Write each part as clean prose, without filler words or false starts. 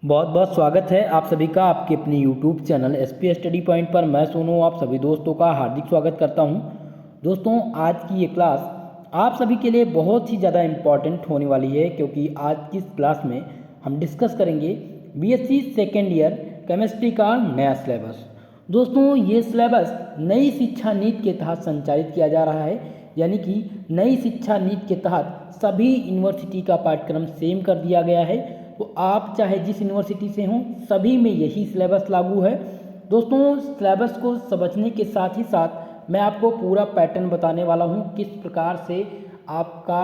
बहुत बहुत स्वागत है आप सभी का आपके अपने YouTube channel SP study point पर। मैं सोनू आप सभी दोस्तों का हार्दिक स्वागत करता हूं। दोस्तों आज की ये क्लास आप सभी के लिए बहुत ही ज़्यादा इम्पॉर्टेंट होने वाली है, क्योंकि आज की इस क्लास में हम डिस्कस करेंगे BSc सेकेंड ईयर केमिस्ट्री का नया सिलेबस। दोस्तों ये सिलेबस नई शिक्षा नीति के तहत संचालित किया जा रहा है, यानी कि नई शिक्षा नीति के तहत सभी यूनिवर्सिटी का पाठ्यक्रम सेम कर दिया गया है। तो आप चाहे जिस यूनिवर्सिटी से हों, सभी में यही सिलेबस लागू है। दोस्तों सिलेबस को समझने के साथ ही साथ मैं आपको पूरा पैटर्न बताने वाला हूं, किस प्रकार से आपका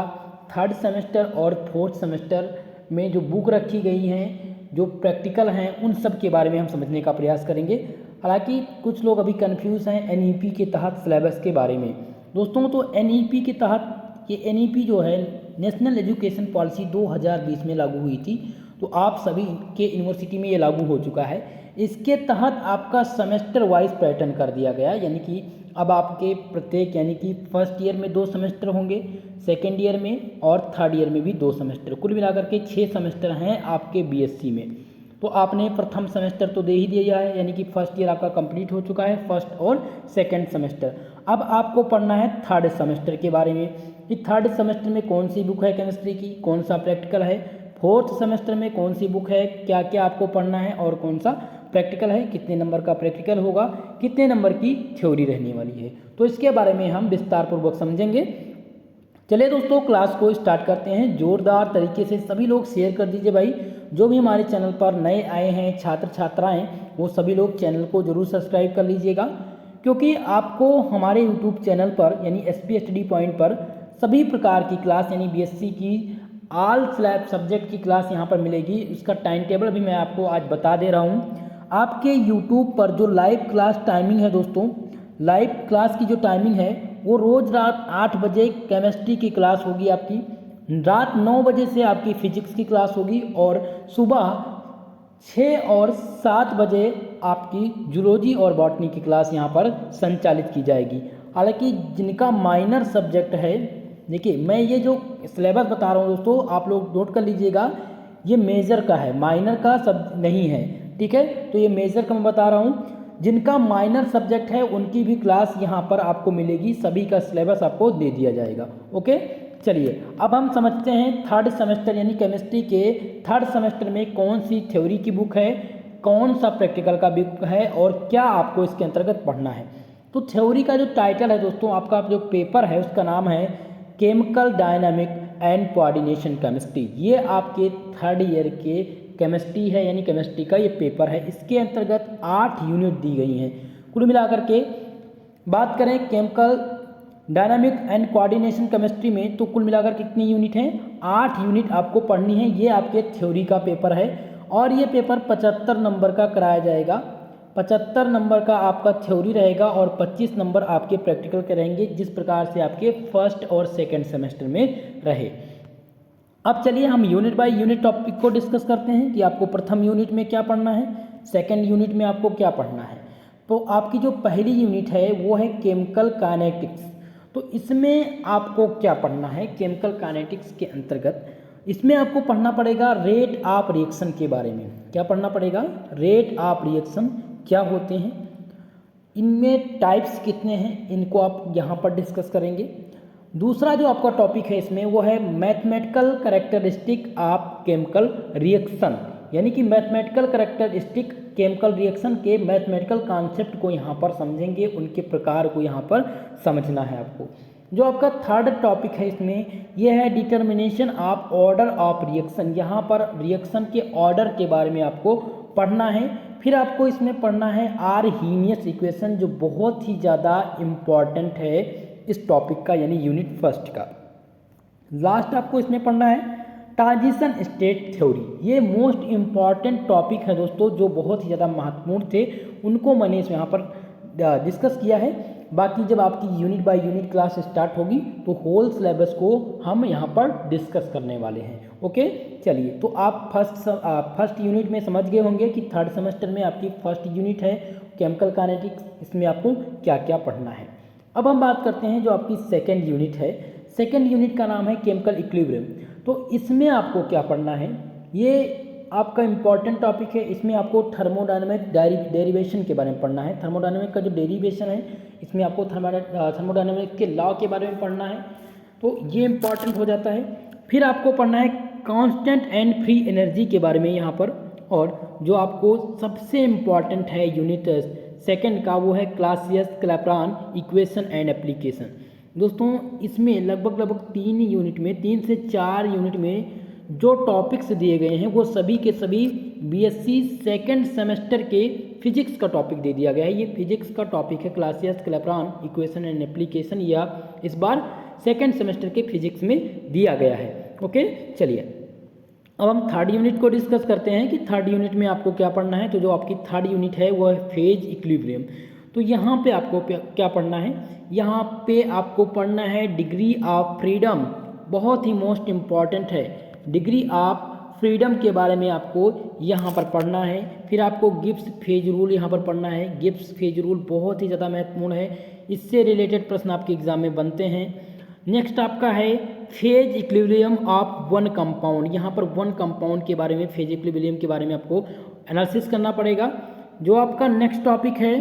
थर्ड सेमेस्टर और फोर्थ सेमेस्टर में जो बुक रखी गई हैं, जो प्रैक्टिकल हैं, उन सब के बारे में हम समझने का प्रयास करेंगे। हालांकि कुछ लोग अभी कन्फ्यूज़ हैं NEP के तहत सिलेबस के बारे में। दोस्तों तो NEP के तहत ये NEP जो है नेशनल एजुकेशन पॉलिसी 2020 में लागू हुई थी, तो आप सभी के यूनिवर्सिटी में ये लागू हो चुका है। इसके तहत आपका सेमेस्टर वाइज पैटर्न कर दिया गया, यानी कि अब आपके प्रत्येक यानी कि फर्स्ट ईयर में 2 सेमेस्टर होंगे, सेकेंड ईयर में और थर्ड ईयर में भी 2 सेमेस्टर, कुल मिलाकर के 6 सेमेस्टर हैं आपके BSc में। तो आपने प्रथम सेमेस्टर तो दे ही दिया है, यानी कि फर्स्ट ईयर आपका कंप्लीट हो चुका है, फर्स्ट और सेकेंड सेमेस्टर। अब आपको पढ़ना है थर्ड सेमेस्टर के बारे में कि थर्ड सेमेस्टर में कौन सी बुक है केमिस्ट्री की, कौन सा प्रैक्टिकल है, फोर्थ सेमेस्टर में कौन सी बुक है, क्या क्या आपको पढ़ना है और कौन सा प्रैक्टिकल है, कितने नंबर का प्रैक्टिकल होगा, कितने नंबर की थ्योरी रहने वाली है। तो इसके बारे में हम विस्तारपूर्वक समझेंगे। चलिए दोस्तों क्लास को स्टार्ट करते हैं। जोरदार तरीके से सभी लोग शेयर कर दीजिए भाई। जो भी हमारे चैनल पर नए आए हैं छात्र छात्राएं, वो सभी लोग चैनल को जरूर सब्सक्राइब कर लीजिएगा, क्योंकि आपको हमारे यूट्यूब चैनल पर यानी SP स्टडी पॉइंट पर सभी प्रकार की क्लास यानी BSc की ऑल स्लैब सब्जेक्ट की क्लास यहाँ पर मिलेगी। इसका टाइम टेबल भी मैं आपको आज बता दे रहा हूँ। आपके यूट्यूब पर जो लाइव क्लास टाइमिंग है दोस्तों, लाइव क्लास की जो टाइमिंग है वो रोज़ रात 8 बजे केमिस्ट्री की क्लास होगी आपकी, रात 9 बजे से आपकी फिजिक्स की क्लास होगी और सुबह 6 और 7 बजे आपकी जूलॉजी और बॉटनी की क्लास यहाँ पर संचालित की जाएगी। हालांकि जिनका माइनर सब्जेक्ट है, देखिए मैं ये जो सिलेबस बता रहा हूँ दोस्तों, आप लोग नोट कर लीजिएगा, ये मेजर का है, माइनर का सब नहीं है, ठीक है। तो ये मेजर का मैं बता रहा हूँ। जिनका माइनर सब्जेक्ट है उनकी भी क्लास यहाँ पर आपको मिलेगी, सभी का सिलेबस आपको दे दिया जाएगा। ओके चलिए अब हम समझते हैं थर्ड सेमेस्टर यानी केमिस्ट्री के थर्ड सेमेस्टर में कौन सी थ्योरी की बुक है, कौन सा प्रैक्टिकल का बुक है और क्या आपको इसके अंतर्गत पढ़ना है। तो थ्योरी का जो टाइटल है दोस्तों, आपका जो पेपर है उसका नाम है chemical dynamic and coordination chemistry. ये आपके थर्ड ईयर के केमिस्ट्री है, यानी केमिस्ट्री का ये पेपर है। इसके अंतर्गत 8 यूनिट दी गई हैं। कुल मिलाकर के बात करें chemical dynamic and coordination chemistry में, तो कुल मिलाकर कितनी यूनिट हैं? 8 यूनिट आपको पढ़नी है। ये आपके थ्योरी का पेपर है और ये पेपर 75 नंबर का कराया जाएगा। 75 नंबर का आपका थ्योरी रहेगा और 25 नंबर आपके प्रैक्टिकल के रहेंगे, जिस प्रकार से आपके फर्स्ट और सेकेंड सेमेस्टर में रहे। अब चलिए हम यूनिट बाय यूनिट टॉपिक को डिस्कस करते हैं कि आपको प्रथम यूनिट में क्या पढ़ना है, सेकेंड यूनिट में आपको क्या पढ़ना है। तो आपकी जो पहली यूनिट है वो है केमिकल काइनेटिक्स। तो इसमें आपको क्या पढ़ना है? केमिकल काइनेटिक्स के अंतर्गत इसमें आपको पढ़ना पड़ेगा रेट ऑफ रिएक्शन के बारे में। क्या पढ़ना पड़ेगा? रेट ऑफ रिएक्शन क्या होते हैं, इनमें टाइप्स कितने हैं, इनको आप यहाँ पर डिस्कस करेंगे। दूसरा जो आपका टॉपिक है इसमें वो है mathematical characteristic of chemical reaction, यानी कि मैथमेटिकल कैरेक्टरिस्टिक केमिकल रिएक्शन के मैथमेटिकल कॉन्सेप्ट को यहाँ पर समझेंगे, उनके प्रकार को यहाँ पर समझना है आपको। जो आपका थर्ड टॉपिक है इसमें ये है determination of order of reaction. यहाँ पर रिएक्शन के ऑर्डर के बारे में आपको पढ़ना है। फिर आपको इसमें पढ़ना है आर्हीनियस इक्वेशन, जो बहुत ही ज़्यादा इम्पॉर्टेंट है इस टॉपिक का, यानी यूनिट फर्स्ट का। लास्ट आपको इसमें पढ़ना है ट्रांजिशन स्टेट थ्योरी। ये मोस्ट इम्पॉर्टेंट टॉपिक है दोस्तों, जो बहुत ही ज़्यादा महत्वपूर्ण थे, उनको मैंने इसमें यहाँ पर डिस्कस किया है। बाकी जब आपकी unit by unit class start होगी तो होल सिलेबस को हम यहाँ पर डिस्कस करने वाले हैं। ओके चलिए, तो आप फर्स्ट यूनिट में समझ गए होंगे कि थर्ड सेमेस्टर में आपकी फर्स्ट यूनिट है केमिकल काइनेटिक्स, इसमें आपको क्या क्या पढ़ना है। अब हम बात करते हैं जो आपकी सेकेंड यूनिट है। सेकेंड यूनिट का नाम है केमिकल इक्विलिब्रियम। तो इसमें आपको क्या पढ़ना है? ये आपका इम्पॉर्टेंट टॉपिक है। इसमें आपको थर्मोडायनामिक डेरिवेशन के बारे में पढ़ना है। थर्मोडायनामिक का जो डेरिवेशन है, इसमें आपको थर्मोडायनामिक के लॉ के बारे में पढ़ना है, तो ये इम्पॉर्टेंट हो जाता है। फिर आपको पढ़ना है कांस्टेंट एंड फ्री एनर्जी के बारे में यहाँ पर, और जो आपको सबसे इम्पॉर्टेंट है यूनिट सेकंड का, वो है Clausius Clapeyron equation and application. दोस्तों इसमें लगभग 3 से 4 यूनिट में जो टॉपिक्स दिए गए हैं वो सभी के सभी बीएससी सेकंड सेमेस्टर के फिजिक्स का टॉपिक दे दिया गया है। ये फिजिक्स का टॉपिक है Clausius Clapeyron equation and application, या इस बार सेकंड सेमेस्टर के फिजिक्स में दिया गया है। ओके, चलिए अब हम थर्ड यूनिट को डिस्कस करते हैं कि थर्ड यूनिट में आपको क्या पढ़ना है। तो जो आपकी थर्ड यूनिट है वो है फेज इक्विलिब्रियम। तो यहाँ पे आपको क्या पढ़ना है, यहाँ पे आपको पढ़ना है डिग्री ऑफ फ्रीडम, बहुत ही मोस्ट इम्पॉर्टेंट है। डिग्री ऑफ फ्रीडम के बारे में आपको यहाँ पर पढ़ना है। फिर आपको गिब्स फेज रूल यहाँ पर पढ़ना है। गिब्स फेज रूल बहुत ही ज़्यादा महत्वपूर्ण है, इससे रिलेटेड प्रश्न आपके एग्जाम में बनते हैं। नेक्स्ट आपका है phase equilibrium of one compound. यहाँ पर वन कंपाउंड के बारे में, फेज इक्विलिब्रियम के बारे में आपको एनालिसिस करना पड़ेगा। जो आपका नेक्स्ट टॉपिक है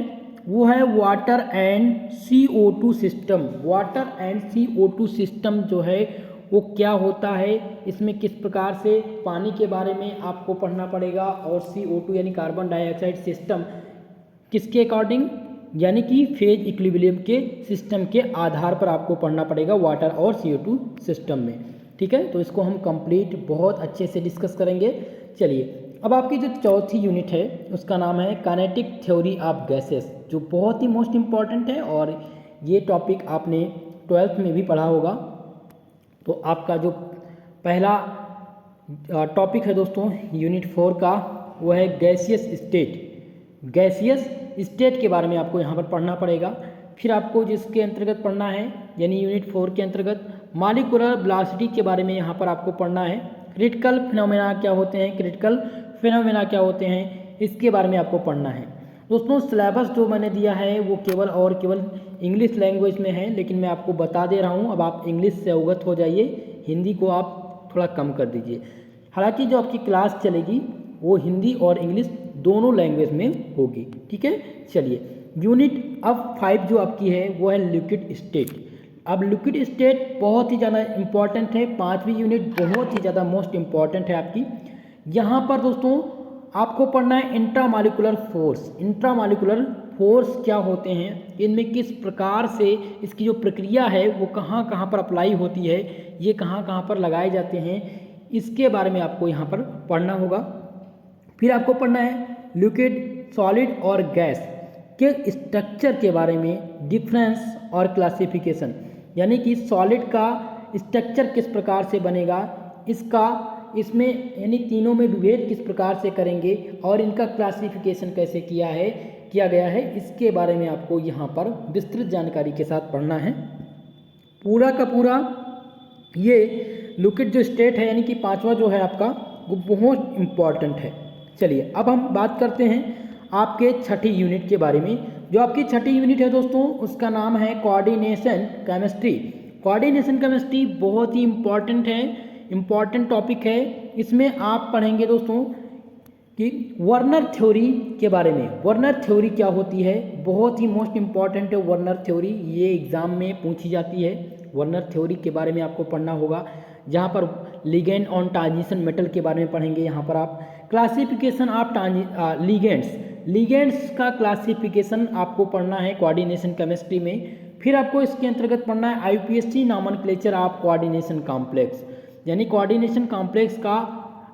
वो है water and CO2 system. Water and CO2 system जो है वो क्या होता है, इसमें किस प्रकार से पानी के बारे में आपको पढ़ना पड़ेगा, और CO2 यानी कार्बन डाइऑक्साइड सिस्टम किसके अकॉर्डिंग, यानी कि फेज इक्विलिब्रियम के सिस्टम के आधार पर आपको पढ़ना पड़ेगा वाटर और CO2 सिस्टम में। ठीक है, तो इसको हम कंप्लीट बहुत अच्छे से डिस्कस करेंगे। चलिए अब आपकी जो चौथी यूनिट है उसका नाम है काइनेटिक थ्योरी ऑफ गैसेस, जो बहुत ही मोस्ट इम्पॉर्टेंट है, और ये टॉपिक आपने 12th में भी पढ़ा होगा। तो आपका जो पहला टॉपिक है दोस्तों यूनिट 4 का, वो है गैसियस स्टेट। गैसियस स्टेट के बारे में आपको यहाँ पर पढ़ना पड़ेगा। फिर आपको जिसके अंतर्गत पढ़ना है, यानी यूनिट 4 के अंतर्गत मॉलिक्यूलर वेलोसिटी के बारे में यहाँ पर आपको पढ़ना है। क्रिटिकल फिनोमेना क्या होते हैं, क्रिटिकल फिनोमेना क्या होते हैं, इसके बारे में आपको पढ़ना है। दोस्तों सिलेबस जो मैंने दिया है वो केवल और केवल इंग्लिश लैंग्वेज में है, लेकिन मैं आपको बता दे रहा हूँ, अब आप इंग्लिश से अवगत हो जाइए, हिंदी को आप थोड़ा कम कर दीजिए। हालांकि जो आपकी क्लास चलेगी वो हिंदी और इंग्लिश दोनों लैंग्वेज में होगी। ठीक है, चलिए यूनिट अब 5 जो आपकी है वो है लिक्विड स्टेट। अब लिक्विड स्टेट बहुत ही ज़्यादा इम्पॉर्टेंट है, 5वीं यूनिट बहुत ही ज़्यादा मोस्ट इम्पॉर्टेंट है आपकी। यहाँ पर दोस्तों आपको पढ़ना है इंट्रामॉलिक्यूलर फोर्स। इंट्रामॉलिक्यूलर फोर्स क्या होते हैं, इनमें किस प्रकार से इसकी जो प्रक्रिया है वो कहाँ कहाँ पर अप्लाई होती है, ये कहाँ कहाँ पर लगाए जाते हैं, इसके बारे में आपको यहाँ पर पढ़ना होगा। फिर आपको पढ़ना है लिक्विड, सॉलिड और गैस के स्ट्रक्चर के बारे में, डिफरेंस और क्लासिफिकेशन, यानी कि सॉलिड का स्ट्रक्चर किस प्रकार से बनेगा, इसमें यानी तीनों में विभेद किस प्रकार से करेंगे, और इनका क्लासिफिकेशन कैसे किया गया है, इसके बारे में आपको यहाँ पर विस्तृत जानकारी के साथ पढ़ना है। पूरा का पूरा ये लिक्विड जो स्टेट है, यानी कि 5वां जो है आपका, वो बहुत इम्पॉर्टेंट है। चलिए अब हम बात करते हैं आपके छठी यूनिट के बारे में। जो आपकी छठी यूनिट है दोस्तों उसका नाम है कोऑर्डिनेशन केमिस्ट्री। कोऑर्डिनेशन केमिस्ट्री बहुत ही इम्पॉर्टेंट है, इम्पॉर्टेंट टॉपिक है। इसमें आप पढ़ेंगे दोस्तों कि वर्नर थ्योरी के बारे में। वर्नर थ्योरी क्या होती है, बहुत ही मोस्ट इम्पॉर्टेंट है वर्नर थ्योरी, ये एग्जाम में पूछी जाती है। वर्नर थ्योरी के बारे में आपको पढ़ना होगा, जहाँ पर लिगेंड ऑन ट्रांजिशन मेटल के बारे में पढ़ेंगे। यहाँ पर आप क्लासिफिकेशन ऑफ लिगेंड्स का क्लासिफिकेशन आपको पढ़ना है कोऑर्डिनेशन केमिस्ट्री में। फिर आपको इसके अंतर्गत पढ़ना है IUPAC nomenclature of coordination complex, यानी कोऑर्डिनेशन कॉम्प्लेक्स का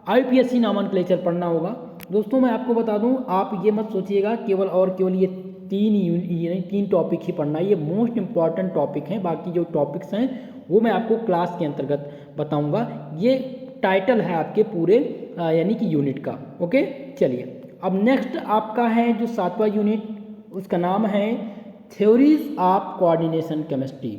IUPAC नॉमेनक्लेचर पढ़ना होगा। दोस्तों मैं आपको बता दूं, आप ये मत सोचिएगा केवल और केवल ये 3 टॉपिक ही पढ़ना है, ये मोस्ट इंपॉर्टेंट टॉपिक हैं। बाकी जो टॉपिक्स हैं वो मैं आपको क्लास के अंतर्गत बताऊंगा। ये टाइटल है आपके पूरे यानी कि यूनिट का। ओके, चलिए अब नेक्स्ट आपका है जो 7वां यूनिट, उसका नाम है theories of coordination chemistry.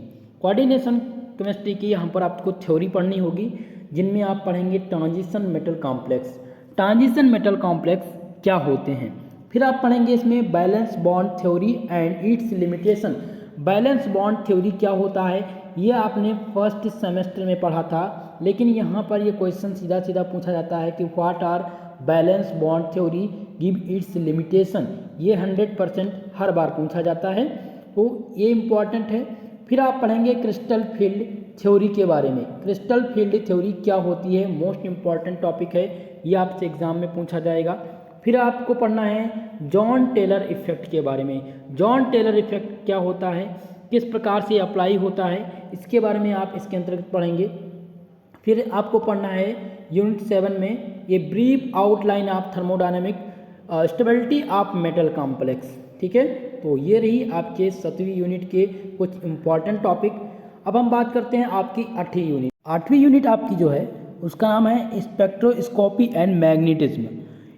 Coordination chemistry की यहाँ पर आपको थ्योरी पढ़नी होगी, जिनमें आप पढ़ेंगे transition metal complex. Transition metal complex क्या होते हैं, फिर आप पढ़ेंगे इसमें balance bond theory and it's limitation. Balance bond theory क्या होता है, ये आपने फर्स्ट सेमेस्टर में पढ़ा था, लेकिन यहाँ पर ये क्वेश्चन सीधा सीधा पूछा जाता है कि what are balance bond theory give its limitation, ये 100% हर बार पूछा जाता है, तो ये इम्पॉर्टेंट है। फिर आप पढ़ेंगे क्रिस्टल फील्ड थ्योरी के बारे में। क्रिस्टल फील्ड थ्योरी क्या होती है, मोस्ट इम्पॉर्टेंट टॉपिक है, ये आपसे एग्जाम में पूछा जाएगा। फिर आपको पढ़ना है जॉन टेलर इफेक्ट के बारे में। जॉन टेलर इफेक्ट क्या होता है, किस प्रकार से अप्लाई होता है, इसके बारे में आप इसके अंतर्गत पढ़ेंगे। फिर आपको पढ़ना है यूनिट 7 में ये brief outline of thermodynamic stability of metal complex. ठीक है, तो ये रही आपके 7वीं यूनिट के कुछ इंपॉर्टेंट टॉपिक। अब हम बात करते हैं आपकी 8वीं यूनिट। 8वीं यूनिट आपकी जो है उसका नाम है स्पेक्ट्रोस्कोपी एंड मैग्नेटिज्म।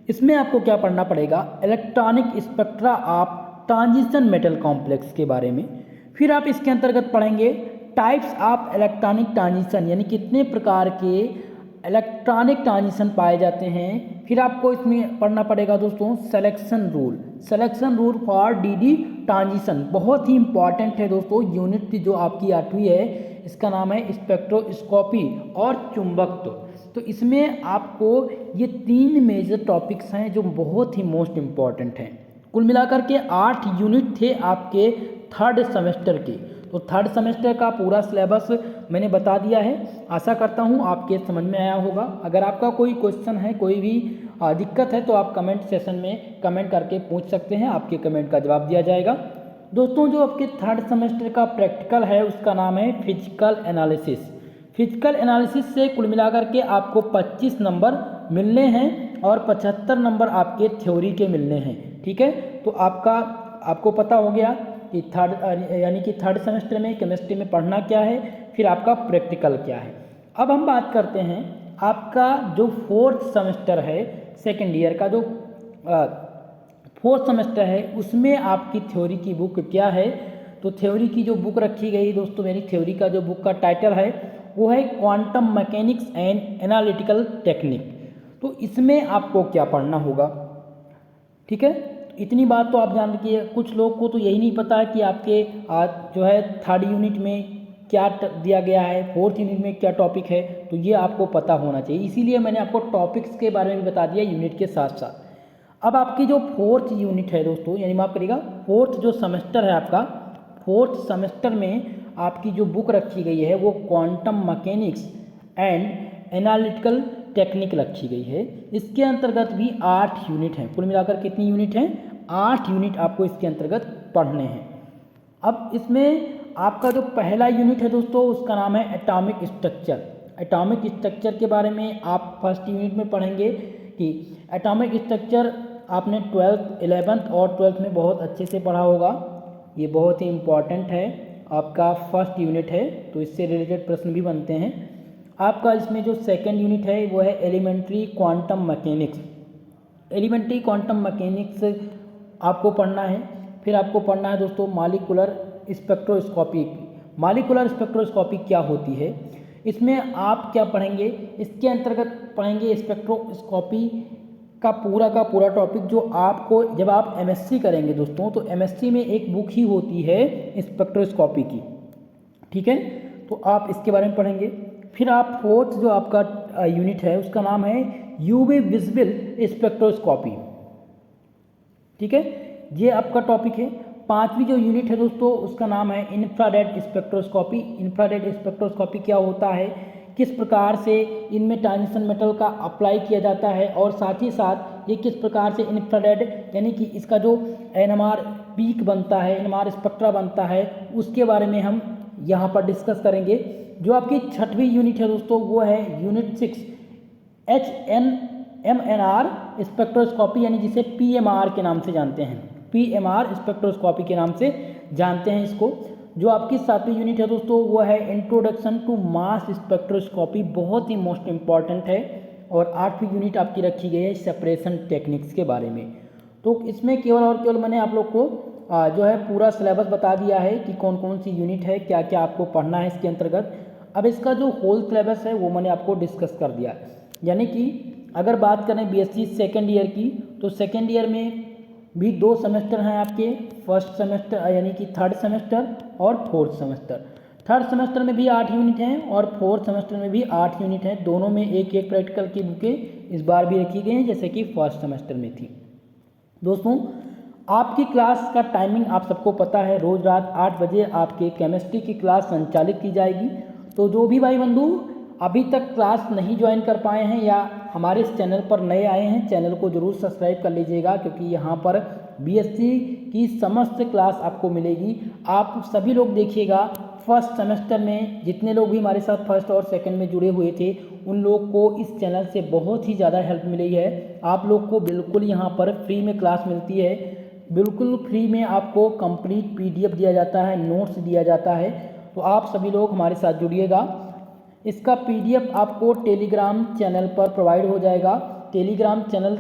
इसमें आपको क्या पढ़ना पड़ेगा, electronic spectra of transition metal complex के बारे में। फिर आप इसके अंतर्गत पढ़ेंगे टाइप्स ऑफ इलेक्ट्रॉनिक ट्रांजिशन, यानी कितने प्रकार के इलेक्ट्रॉनिक ट्रांजिशन पाए जाते हैं। फिर आपको इसमें पढ़ना पड़ेगा दोस्तों selection rule, selection rule for DD transition, बहुत ही इंपॉर्टेंट है दोस्तों। यूनिट जो आपकी 8वीं है इसका नाम है स्पेक्ट्रोस्कोपी और चुंबकत्व। तो इसमें आपको ये 3 मेजर टॉपिक्स हैं जो बहुत ही मोस्ट इम्पॉर्टेंट हैं। कुल मिलाकर के 8 यूनिट थे आपके 3rd सेमेस्टर के। तो 3rd सेमेस्टर का पूरा सिलेबस मैंने बता दिया है, आशा करता हूँ आपके समझ में आया होगा। अगर आपका कोई क्वेश्चन है, कोई भी दिक्कत है तो आप कमेंट सेशन में कमेंट करके पूछ सकते हैं, आपके कमेंट का जवाब दिया जाएगा। दोस्तों जो आपके 3rd सेमेस्टर का प्रैक्टिकल है उसका नाम है फिजिकल एनालिसिस। फिजिकल एनालिसिस से कुल मिलाकर के आपको 25 नंबर मिलने हैं और 75 नंबर आपके थ्योरी के मिलने हैं। ठीक है, तो आपको पता हो गया कि यानी कि 3rd सेमेस्टर में केमिस्ट्री में पढ़ना क्या है, फिर आपका प्रैक्टिकल क्या है। अब हम बात करते हैं आपका जो 4th सेमेस्टर है, 2nd ईयर का जो 4th सेमेस्टर है उसमें आपकी थ्योरी की बुक क्या है। तो थ्योरी की जो बुक रखी गई दोस्तों, मेरी थ्योरी का जो बुक का टाइटल है वो है quantum mechanics and analytical technique. तो इसमें आपको क्या पढ़ना होगा, ठीक है। इतनी बात तो आप जान रखिए। कुछ लोग को तो यही नहीं पता है कि आपके जो है 3rd यूनिट में क्या दिया गया है, 4th यूनिट में क्या टॉपिक है, तो ये आपको पता होना चाहिए। इसीलिए मैंने आपको टॉपिक्स के बारे में बता दिया यूनिट के साथ साथ। अब आपकी जो 4th यूनिट है दोस्तों, यानी माफ़ करिएगा 4th जो सेमेस्टर है आपका, 4th सेमेस्टर में आपकी जो बुक रखी गई है वो quantum mechanics and analytical technique रखी गई है। इसके अंतर्गत भी 8 यूनिट हैं। कुल मिलाकर कितनी यूनिट हैं, 8 यूनिट आपको इसके अंतर्गत पढ़ने हैं। अब इसमें आपका जो पहला यूनिट है दोस्तों उसका नाम है एटॉमिक स्ट्रक्चर। एटॉमिक स्ट्रक्चर के बारे में आप 1st यूनिट में पढ़ेंगे कि एटॉमिक स्ट्रक्चर आपने 12th 11th और 12th में बहुत अच्छे से पढ़ा होगा। ये बहुत ही इम्पॉर्टेंट है, आपका 1st यूनिट है, तो इससे रिलेटेड प्रश्न भी बनते हैं। आपका इसमें जो 2nd यूनिट है वो है elementary quantum mechanics. Elementary quantum mechanics आपको पढ़ना है। फिर आपको पढ़ना है दोस्तों मॉलिक्यूलर स्पेक्ट्रोस्कोपी। मॉलिक्यूलर स्पेक्ट्रोस्कोपी क्या होती है, इसमें आप क्या पढ़ेंगे, इसके अंतर्गत पढ़ेंगे स्पेक्ट्रोस्कोपी का पूरा टॉपिक जो आपको जब आप एमएससी करेंगे दोस्तों, तो एमएससी में एक बुक ही होती है स्पेक्ट्रोस्कोपी की। ठीक है, तो आप इसके बारे में पढ़ेंगे। फिर आप 4th जो आपका यूनिट है उसका नाम है यूवी विजिबल स्पेक्ट्रोस्कोपी। ठीक है, ये आपका टॉपिक है। 5वीं जो यूनिट है दोस्तों उसका नाम है इंफ्रारेड स्पेक्ट्रोस्कोपी। इंफ्रारेड स्पेक्ट्रोस्कोपी क्या होता है, किस प्रकार से इनमें ट्रांजिशन मेटल का अप्लाई किया जाता है, और साथ ही साथ ये किस प्रकार से इंफ्रारेड यानी कि इसका जो एनएमआर पीक बनता है, एनएमआर स्पेक्ट्रा बनता है, उसके बारे में हम यहाँ पर डिस्कस करेंगे। जो आपकी 6वीं यूनिट है दोस्तों वो है यूनिट 6 HNMNR स्पेक्ट्रोस्कोपी, यानी जिसे PMR के नाम से जानते हैं, PMR स्पेक्ट्रोस्कोपी के नाम से जानते हैं इसको। जो आपकी 7वीं यूनिट है दोस्तों वो है इंट्रोडक्शन टू मास स्पेक्ट्रोस्कोपी, बहुत ही मोस्ट इम्पॉर्टेंट है। और 8वीं यूनिट आपकी रखी गई है सेपरेशन टेक्निक्स के बारे में। तो इसमें केवल और केवल मैंने आप लोग को जो है पूरा सिलेबस बता दिया है कि कौन कौन सी यूनिट है, क्या क्या आपको पढ़ना है इसके अंतर्गत। अब इसका जो होल सिलेबस है वो मैंने आपको डिस्कस कर दिया। यानी कि अगर बात करें बीएससी 2nd ईयर की, तो 2nd ईयर में भी 2 सेमेस्टर हैं आपके, 1st सेमेस्टर यानी कि 3rd सेमेस्टर और 4th सेमेस्टर। थर्ड सेमेस्टर में भी 8 यूनिट हैं और फोर्थ सेमेस्टर में भी 8 यूनिट हैं। दोनों में एक एक प्रैक्टिकल की बुकें इस बार भी रखी गई हैं जैसे कि फर्स्ट सेमेस्टर में थी। दोस्तों आपकी क्लास का टाइमिंग आप सबको पता है, रोज़ रात 8 बजे आपके केमिस्ट्री की क्लास संचालित की जाएगी। तो जो भी भाई बंधु अभी तक क्लास नहीं ज्वाइन कर पाए हैं या हमारे इस चैनल पर नए आए हैं, चैनल को ज़रूर सब्सक्राइब कर लीजिएगा, क्योंकि यहाँ पर बीएससी की समस्त क्लास आपको मिलेगी। आप सभी लोग देखिएगा, फर्स्ट सेमेस्टर में जितने लोग भी हमारे साथ फर्स्ट और सेकंड में जुड़े हुए थे उन लोग को इस चैनल से बहुत ही ज़्यादा हेल्प मिली है। आप लोग को बिल्कुल यहाँ पर फ्री में क्लास मिलती है, बिल्कुल फ्री में आपको कंप्लीट पीडीएफ दिया जाता है, नोट्स दिया जाता है। तो आप सभी लोग हमारे साथ जुड़िएगा। इसका पीडीएफ आपको टेलीग्राम चैनल पर प्रोवाइड हो जाएगा। टेलीग्राम चैनल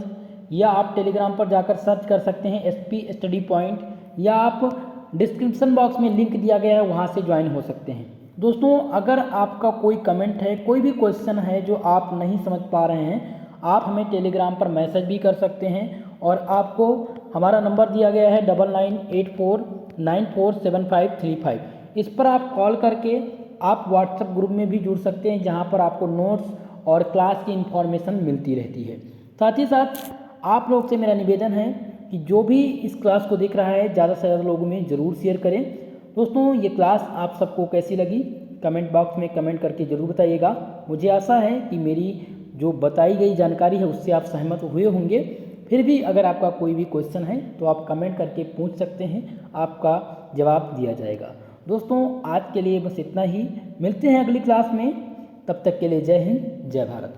या आप टेलीग्राम पर जाकर सर्च कर सकते हैं एसपी स्टडी पॉइंट, या आप डिस्क्रिप्शन बॉक्स में लिंक दिया गया है वहाँ से ज्वाइन हो सकते हैं। दोस्तों अगर आपका कोई कमेंट है, कोई भी क्वेश्चन है जो आप नहीं समझ पा रहे हैं, आप हमें टेलीग्राम पर मैसेज भी कर सकते हैं। और आपको हमारा नंबर दिया गया है 9984947535। इस पर आप कॉल करके आप व्हाट्सएप ग्रुप में भी जुड़ सकते हैं, जहां पर आपको नोट्स और क्लास की इन्फॉर्मेशन मिलती रहती है। साथ ही साथ आप लोग से मेरा निवेदन है कि जो भी इस क्लास को देख रहा है ज़्यादा से ज़्यादा लोगों में ज़रूर शेयर करें। दोस्तों ये क्लास आप सबको कैसी लगी कमेंट बॉक्स में कमेंट करके ज़रूर बताइएगा। मुझे आशा है कि मेरी जो बताई गई जानकारी है उससे आप सहमत हुए होंगे। फिर भी अगर आपका कोई भी क्वेश्चन है तो आप कमेंट करके पूछ सकते हैं, आपका जवाब दिया जाएगा। दोस्तों आज के लिए बस इतना ही, मिलते हैं अगली क्लास में, तब तक के लिए जय हिंद जय भारत।